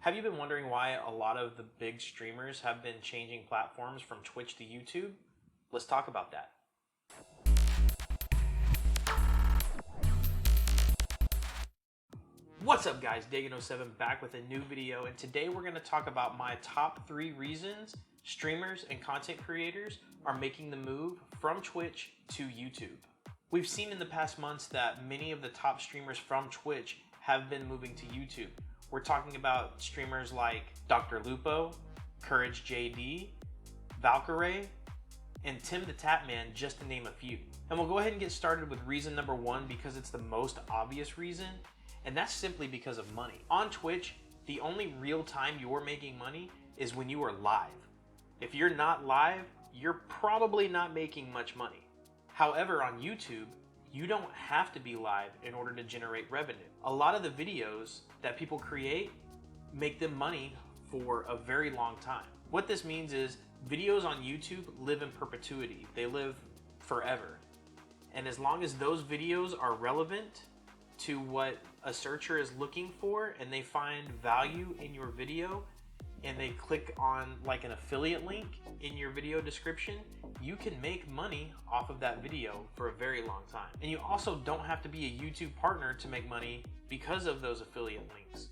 Have you been wondering why a lot of the big streamers have been changing platforms from Twitch to YouTube? Let's talk about that. What's up guys, Dagan07 back with a new video, and today we're going to talk about my top 3 reasons streamers and content creators are making the move from Twitch to YouTube. We've seen in the past months that many of the top streamers from Twitch have been moving to YouTube. We're talking about streamers like Dr. Lupo, Courage JD, Valkyrae, and Tim the Tapman, just to name a few. And we'll go ahead and get started with reason number 1 because it's the most obvious reason, and that's simply because of money. On Twitch, the only real time you're making money is when you are live. If you're not live, you're probably not making much money. However, on YouTube, you don't have to be live in order to generate revenue. A lot of the videos that people create make them money for a very long time. What this means is videos on YouTube live in perpetuity. They live forever. And as long as those videos are relevant to what a searcher is looking for and they find value in your video and they click on like an affiliate link in your video description, you can make money off of that video for a very long time. And you also don't have to be a YouTube partner to make money because of those affiliate links.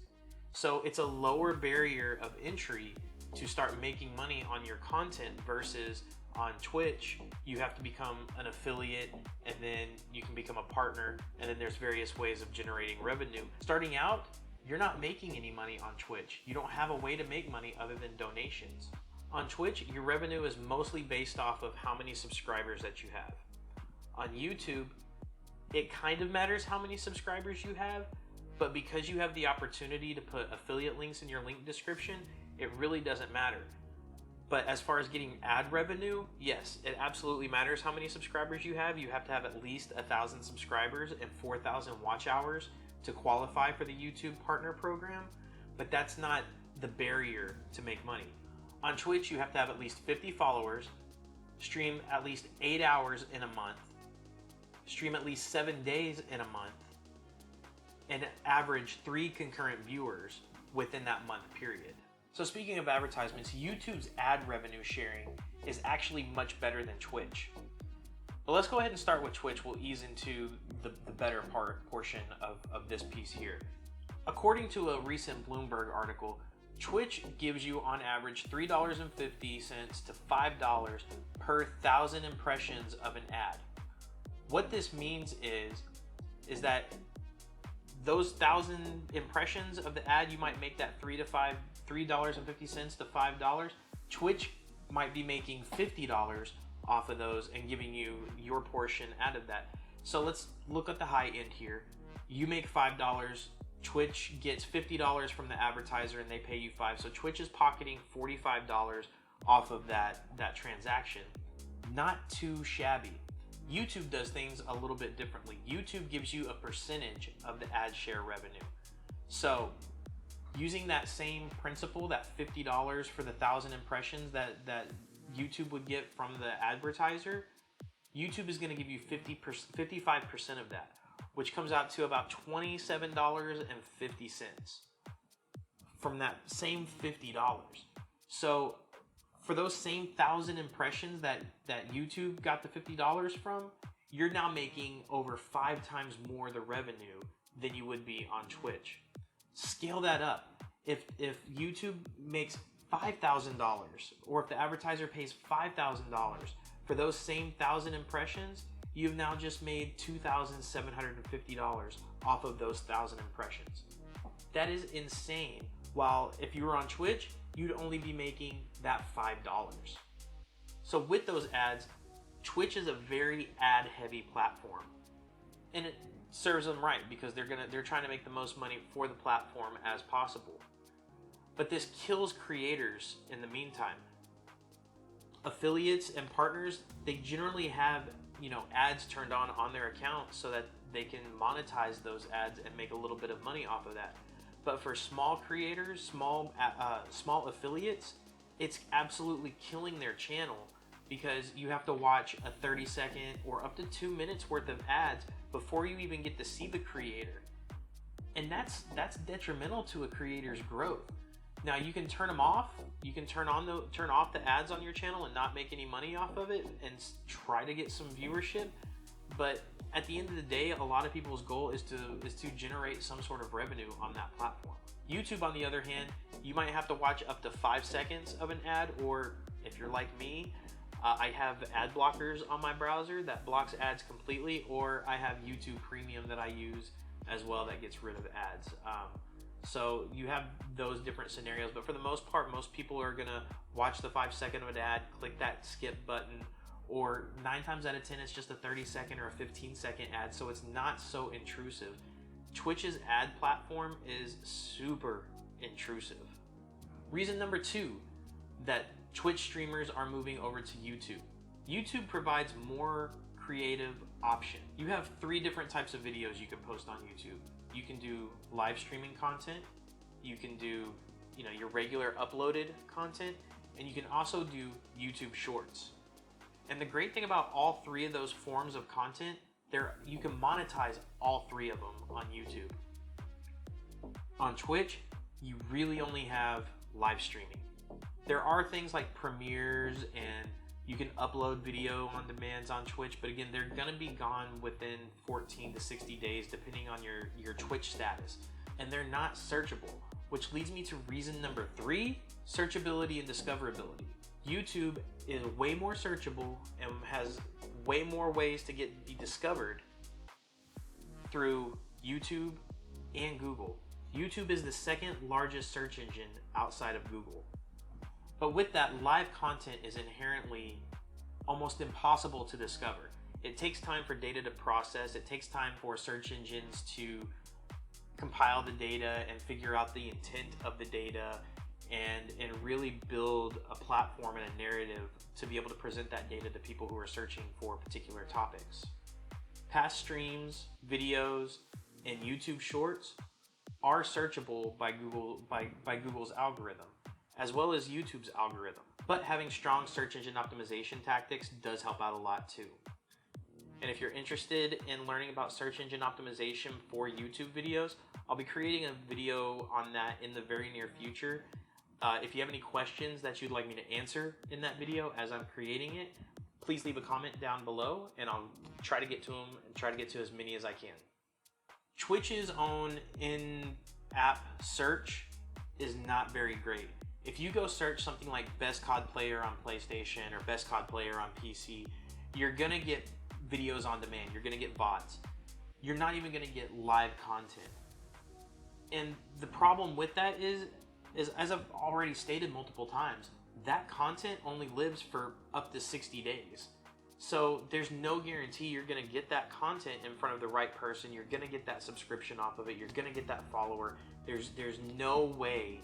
So it's a lower barrier of entry to start making money on your content versus on Twitch, you have to become an affiliate and then you can become a partner, and then there's various ways of generating revenue. Starting out, you're not making any money on Twitch. You don't have a way to make money other than donations. On Twitch, your revenue is mostly based off of how many subscribers that you have. On YouTube, it kind of matters how many subscribers you have, but because you have the opportunity to put affiliate links in your link description, it really doesn't matter. But as far as getting ad revenue, yes, it absolutely matters how many subscribers you have. You have to have at least 1,000 subscribers and 4,000 watch hours to qualify for the YouTube partner program, but that's not the barrier to make money. On Twitch, you have to have at least 50 followers, stream at least 8 hours in a month, stream at least 7 days in a month, and average 3 concurrent viewers within that month period. So speaking of advertisements, YouTube's ad revenue sharing is actually much better than Twitch. But let's go ahead and start with Twitch. We'll ease into the better portion of this piece here. According to a recent Bloomberg article, Twitch gives you on average $3.50 to $5 per 1,000 impressions of an ad. What this means is that those 1,000 impressions of the ad, you might make that $3.50 to $5. Twitch might be making $50 off of those and giving you your portion out of that. So let's look at the high end here. You make $5, Twitch gets $50 from the advertiser and they pay you $5. So Twitch is pocketing $45 off of that transaction. Not too shabby. YouTube does things a little bit differently. YouTube gives you a percentage of the ad share revenue. So using that same principle, that $50 for the 1,000 impressions that YouTube would get from the advertiser, YouTube is going to give you 55% of that, which comes out to about $27.50 from that same $50. So for those same 1,000 impressions that YouTube got the $50 from, you're now making over 5 times more the revenue than you would be on Twitch. Scale that up. If YouTube makes $5,000, or if the advertiser pays $5,000 for those same 1,000 impressions, you've now just made $2,750 off of those 1,000 impressions. That is insane. While if you were on Twitch, you'd only be making that $5. So with those ads, Twitch is a very ad-heavy platform, and it serves them right because they're trying to make the most money for the platform as possible. But this kills creators in the meantime. Affiliates and partners, they generally have, ads turned on their account so that they can monetize those ads and make a little bit of money off of that. But for small creators, small affiliates, it's absolutely killing their channel because you have to watch a 30-second or up to 2 minutes worth of ads before you even get to see the creator. And that's detrimental to a creator's growth. Now you can turn them off. You can turn off the ads on your channel and not make any money off of it and try to get some viewership. But at the end of the day, a lot of people's goal is to generate some sort of revenue on that platform. YouTube, on the other hand, you might have to watch up to 5 seconds of an ad, or if you're like me, I have ad blockers on my browser that blocks ads completely, or I have YouTube Premium that I use as well that gets rid of ads. So you have those different scenarios, but for the most part, most people are gonna watch the 5 second of an ad, click that skip button, or 9 times out of 10, it's just a 30-second or a 15-second ad, so it's not so intrusive. Twitch's ad platform is super intrusive. Reason number 2 that Twitch streamers are moving over to YouTube. YouTube provides more creative option. You have 3 different types of videos you can post on YouTube. You can do live streaming content, you can do, your regular uploaded content, and you can also do YouTube Shorts. And the great thing about all 3 of those forms of content, you can monetize all 3 of them on YouTube. On Twitch, you really only have live streaming. There are things like premieres, and you can upload video on demands on Twitch, but again, they're gonna be gone within 14 to 60 days, depending on your Twitch status. And they're not searchable, which leads me to reason number 3, searchability and discoverability. YouTube is way more searchable and has way more ways to be discovered through YouTube and Google. YouTube is the 2nd largest search engine outside of Google. But with that, live content is inherently almost impossible to discover. It takes time for data to process. It takes time for search engines to compile the data and figure out the intent of the data and really build a platform and a narrative to be able to present that data to people who are searching for particular topics. Past streams, videos, and YouTube Shorts are searchable by Google's algorithm, as well as YouTube's algorithm. But having strong search engine optimization tactics does help out a lot too. And if you're interested in learning about search engine optimization for YouTube videos, I'll be creating a video on that in the very near future. If you have any questions that you'd like me to answer in that video as I'm creating it, please leave a comment down below and I'll try to get to them and try to get to as many as I can. Twitch's own in-app search is not very great. If you go search something like best COD player on PlayStation or best COD player on PC, you're gonna get videos on demand, you're gonna get bots. You're not even gonna get live content. And the problem with that is as I've already stated multiple times, that content only lives for up to 60 days. So there's no guarantee you're gonna get that content in front of the right person, you're gonna get that subscription off of it, you're gonna get that follower. There's no way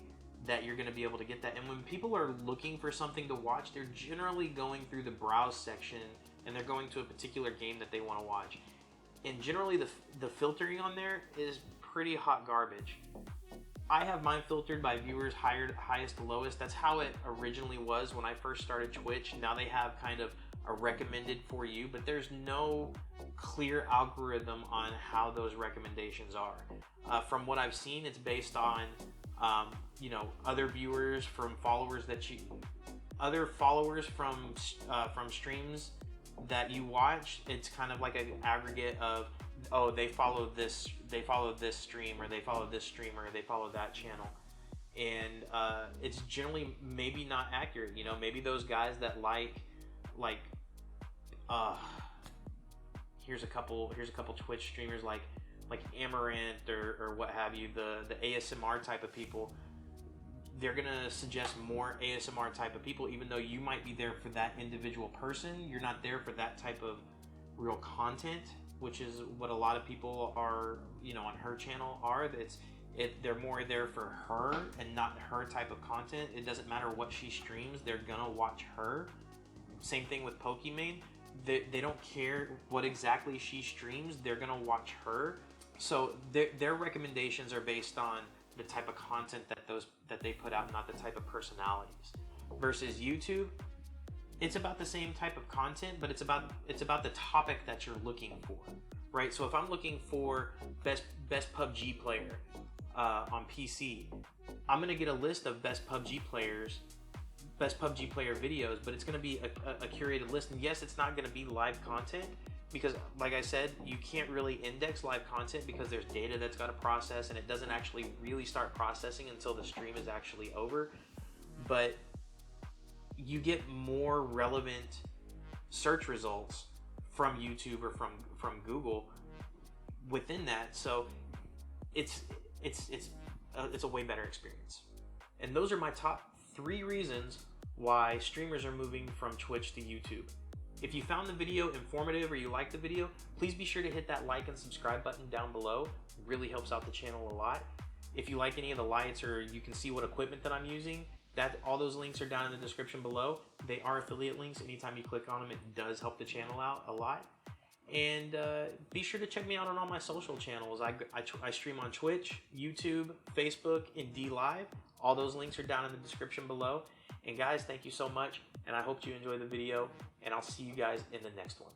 that you're gonna be able to get that. And when people are looking for something to watch, they're generally going through the browse section and they're going to a particular game that they wanna watch. And generally the filtering on there is pretty hot garbage. I have mine filtered by viewers highest to lowest. That's how it originally was when I first started Twitch. Now they have kind of a recommended for you, but there's no clear algorithm on how those recommendations are. From what I've seen, it's based on other viewers from followers other followers from streams that you watch. It's kind of like an aggregate of, oh, they follow this stream, or they follow this streamer, or they follow that channel, and it's generally maybe not accurate. Maybe those guys that like here's a couple Twitch streamers like Amaranth or what have you, the ASMR type of people. They're gonna suggest more ASMR type of people, even though you might be there for that individual person. You're not there for that type of real content, which is what a lot of people are, on her channel are. They're more there for her and not her type of content. It doesn't matter what she streams, they're gonna watch her. Same thing with Pokimane. They don't care what exactly she streams, they're gonna watch her. So their recommendations are based on the type of content that they put out, not the type of personalities. Versus YouTube, it's about the same type of content, but it's about the topic that you're looking for, right? So if I'm looking for best PUBG player, on PC. I'm gonna get a list of best PUBG player videos, but it's gonna be a curated list. And yes, it's not gonna be live content, because like I said, you can't really index live content because there's data that's got to process, and it doesn't actually really start processing until the stream is actually over. But you get more relevant search results from YouTube or from Google within that, so it's a way better experience. And those are my top 3 reasons why streamers are moving from Twitch to YouTube. If you found the video informative or you liked the video, please be sure to hit that like and subscribe button down below. It really helps out the channel a lot. If you like any of the lights, or you can see what equipment that I'm using, all those links are down in the description below. They are affiliate links. Anytime you click on them, it does help the channel out a lot. And be sure to check me out on all my social channels. I stream on Twitch, YouTube, Facebook, and DLive. All those links are down in the description below. And guys, thank you so much, and I hope you enjoyed the video, and I'll see you guys in the next one.